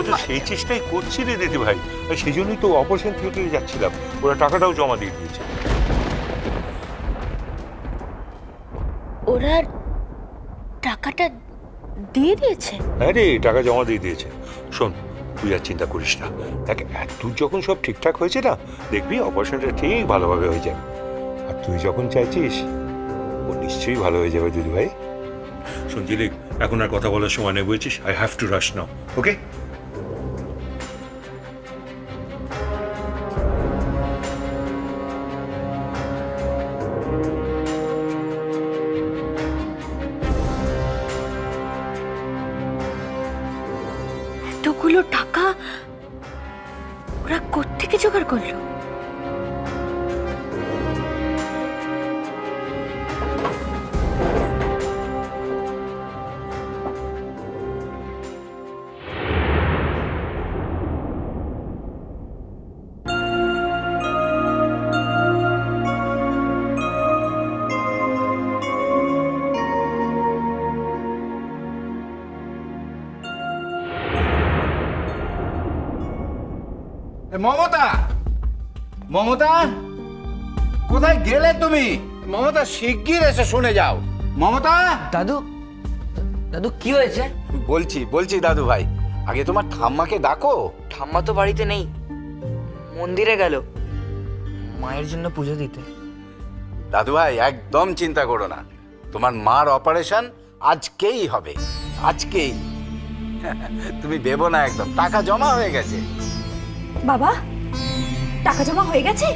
তো সেই চেষ্টাই করছি রে দিদি ভাই, আর সেই জন্যই তো অপারেশন থিয়েটারে যাচ্ছিলাম। ওরা টাকাটাও জমা দিয়ে দিয়েছে। ওরা টাকাটা দিয়ে দিয়েছে? হ্যাঁ রে, টাকা জমা দিয়ে দিয়েছে। শোন, তুই আর চিন্তা করিস না। দেখ, তুই যখন সব ঠিকঠাক হয়েছে না, দেখবি অপারেশনটা ঠিক ভালোভাবে হয়ে যাবে। আর তুই যখন চাইছিস, ও নিশ্চয়ই ভালো হয়ে যাবে দিদি ভাই। শোন জিলিক, এখন আর কথা বলার সময় নেই, বুঝেছিস? আই হ্যাভ টু রাশ নাও, ওকে? এতগুলো টাকা ওরা কোত্থেকে জোগাড় করলো? মমতা, মমতা, কোথায় গেলে তুমি? মমতা, শিগগির এসে শুনে যাও। মমতা, দাদু, দাদু কি হয়েছে? বলছি দাদু ভাই, আগে তোমার ঠাম্মাকে ডাকো। ঠাম্মা তো বাড়িতে নেই, মন্দিরে গেল মায়ের জন্য পুজো দিতে। দাদু ভাই, একদম চিন্তা করো না, তোমার মার অপারেশন আজকেই হবে, আজকেই। তুমি ভেবো না, একদম টাকা জমা হয়ে গেছে। বাবা, টাকা জমা হয়ে গেছে?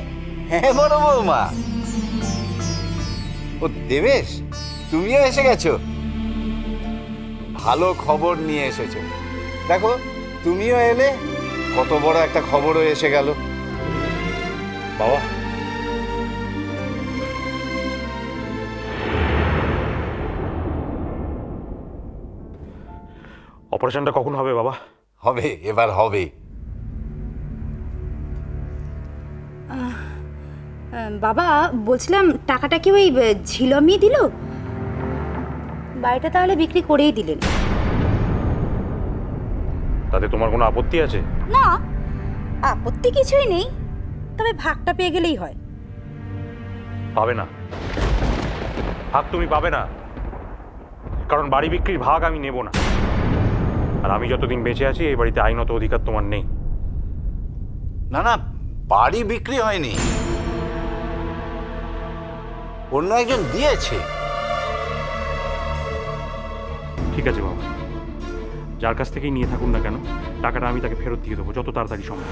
হ্যাঁ বড় বৌমা। ও দেবেশ, তুমিও এসে গেছো, ভালো খবর নিয়ে এসেছো। দেখো, তুমিও এলে, কত বড় একটা খবরও এসে গেল। বাবা, অপারেশনটা কখন হবে বাবা? হবে, এবার হবে। বাবা, বলছিলাম টাকাটা কি ওই ঝিলমি দিল? বাড়িটা তাহলে বিক্রি করেই দিলেন? তাতে তোমার কোনো আপত্তি আছে? না, আপত্তি কিছুই নেই, তবে ভাগটা পেয়ে গেলেই হয়। পাবে না, ভাগ তুমি পাবে না, কারণ বাড়ি বিক্রির ভাগ আমি নেব না। আর আমি যতদিন বেঁচে আছি, এই বাড়িতে আইনত অধিকার তোমার নেই। না না, বাড়ি বিক্রি হয়নি, অন্য একজন দিয়েছে। ঠিক আছে বাবা, যার কাছ থেকেই নিয়ে থাকুন না কেন, টাকাটা আমি তাকে ফেরত দিয়ে দেবো যত তাড়াতাড়ি সম্ভব।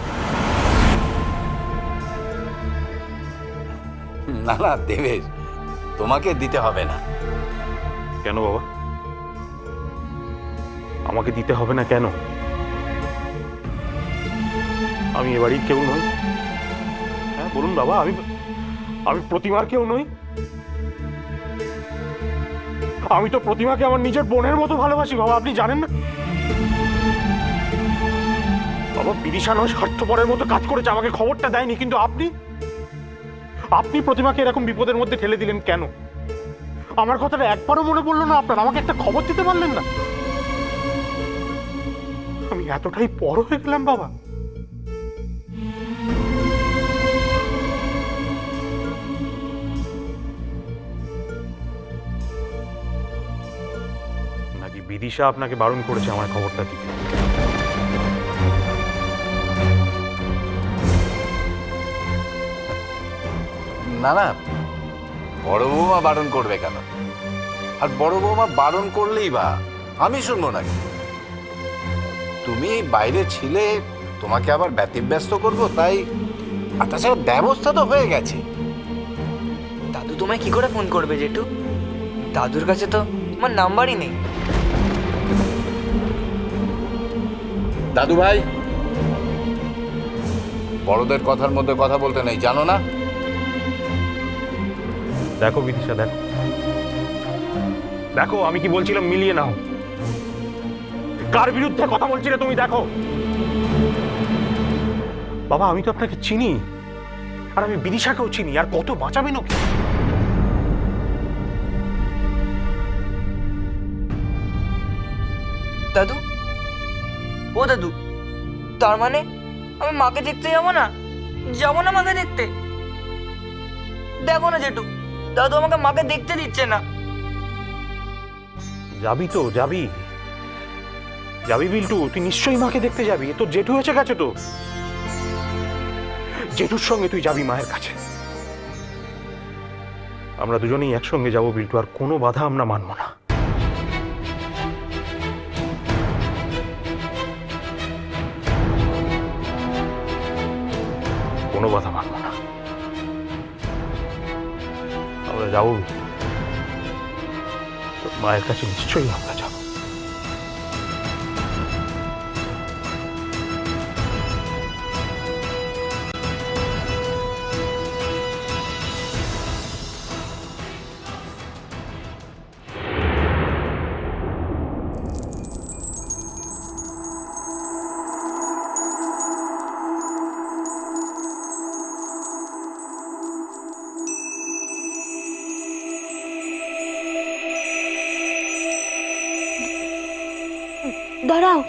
না না দেবেশ, তোমাকে দিতে হবে না। কেন বাবা, আমাকে দিতে হবে না কেন? আমি এ বাড়ির কেউ নই? হ্যাঁ বলুন বাবা, আমি প্রতিমার কেউ নই? আমি তো প্রতিমাকে আমার নিজের বোনের মতো ভালোবাসি বাবা, আপনি জানেন না? বাবা, বিদিশা নয়, স্বার্থপরের মতো কাজ করেছে, আমাকে খবরটা দেয়নি, কিন্তু আপনি প্রতিমাকে এরকম বিপদের মধ্যে ঠেলে দিলেন কেন? আমার কথাটা একবারও মনে পড়লো না আপনার? আমাকে একটা খবর দিতে পারলেন না? আমি এতটাই বড় হয়ে গেলাম বাবা? নাকি বিদিশা আপনাকে বারণ করেছে আমার খবরটা দিতে? না না, বড় বৌমা বারণ করবে কেন? আর বড় বৌমা বারণ করলেই বা আমি শুনবো নাকি? তুমি বাইরে ছিলে, তোমাকে আবার ব্যতিব্যস্ত করবো তাই। আর তাছাড়া ব্যবস্থা তো হয়ে গেছে। দাদু তোমায় কি করে ফোন করবে জেঠু? দাদুর কাছে তো আমার নাম্বারই নেই। দাদু ভাই, বড়দের কথার মধ্যে কথা বলতে নেই, জানো না? দেখো বিদিশা, দেখো দেখো, আমি কি বলছিলাম মিলিয়ে নাও। কার বিরুদ্ধে কথা বলছিলে তুমি দেখো। বাবা, আমি তো আপনাকে চিনি, আর আমি বিদিশাকেও চিনি, আর কত বাঁচাবেন ওকে? দাদু, ও দাদু, তার মানে আমি মাকে দেখতে যাবো না? যাবো না মাকে দেখতে? দেখো না জেঠু, দাদু আমাকে মাকে দেখতে দিচ্ছে না। যাবি তো যাবি, যাবি বিল্টু, তুই নিশ্চয়ই মাকে দেখতে যাবি। তোর জেঠু এসে গেছে তো, জেঠুর সঙ্গে তুই যাবি মায়ের কাছে। আমরা দুজনেই একসঙ্গে যাবো বিল্টু, আর কোনো বাধা আমরা মানব না। কোনো বাধা মানব না, আমরা যাবো। তোর মায়ের কাছে নিশ্চয়ই আমরা যাবো। দাঁড়াও,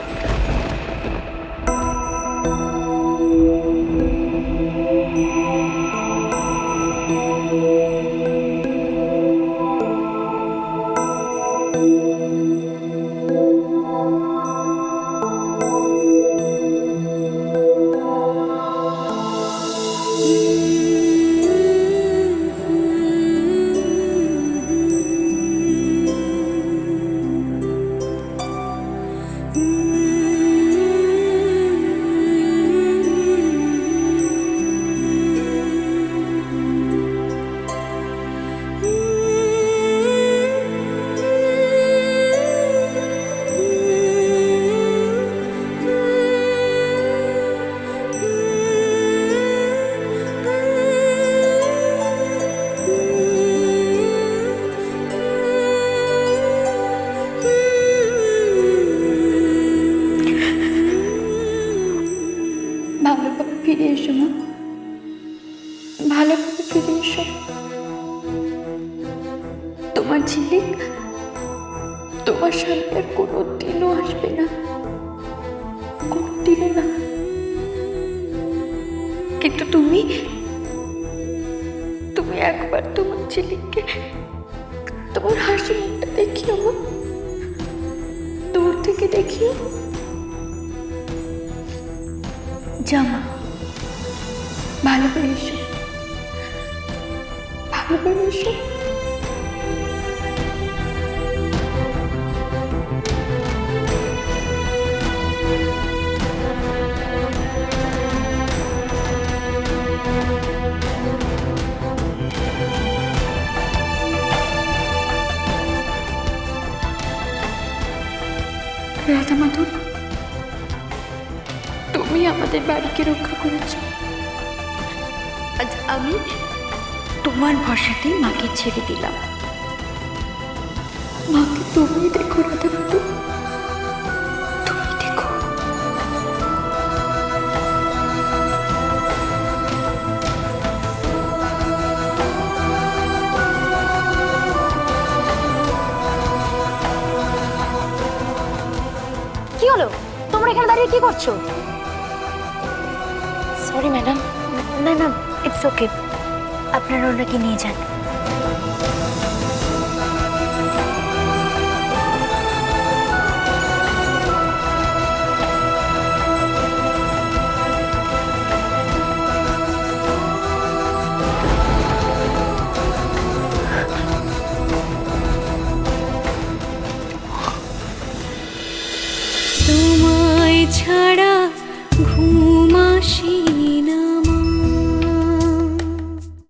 ভালোভাবে ফিরে এসো মা, ভালোভাবে ফিরে এসো। তোমার ঝিলিক তোমার সামনে আর কোনো দিনও আসবে না, কোনো দিনও না। কিন্তু তুমি তুমি একবার তোমার ঝিলিককে তোমার হাসি মুখটা দেখিও মা, দূর থেকে দেখিও। জামা ভালো করে এসো, ভালো করে এসো। রাধা মাধব, তুমি আমাদের বাড়িকে রক্ষা করেছ। আজ আমি তোমার ভরসাতেই মাকে ছেড়ে দিলাম। মাকে তুমি দেখো রাধা মাধব, তুমি দেখো। কি হলো? তোমরা এখানে দাঁড়িয়ে কি করছো? Sorry madam. না না, ইটস ওকে, আপনারা ওনাকে নিয়ে যান। তোমায় ছাড়া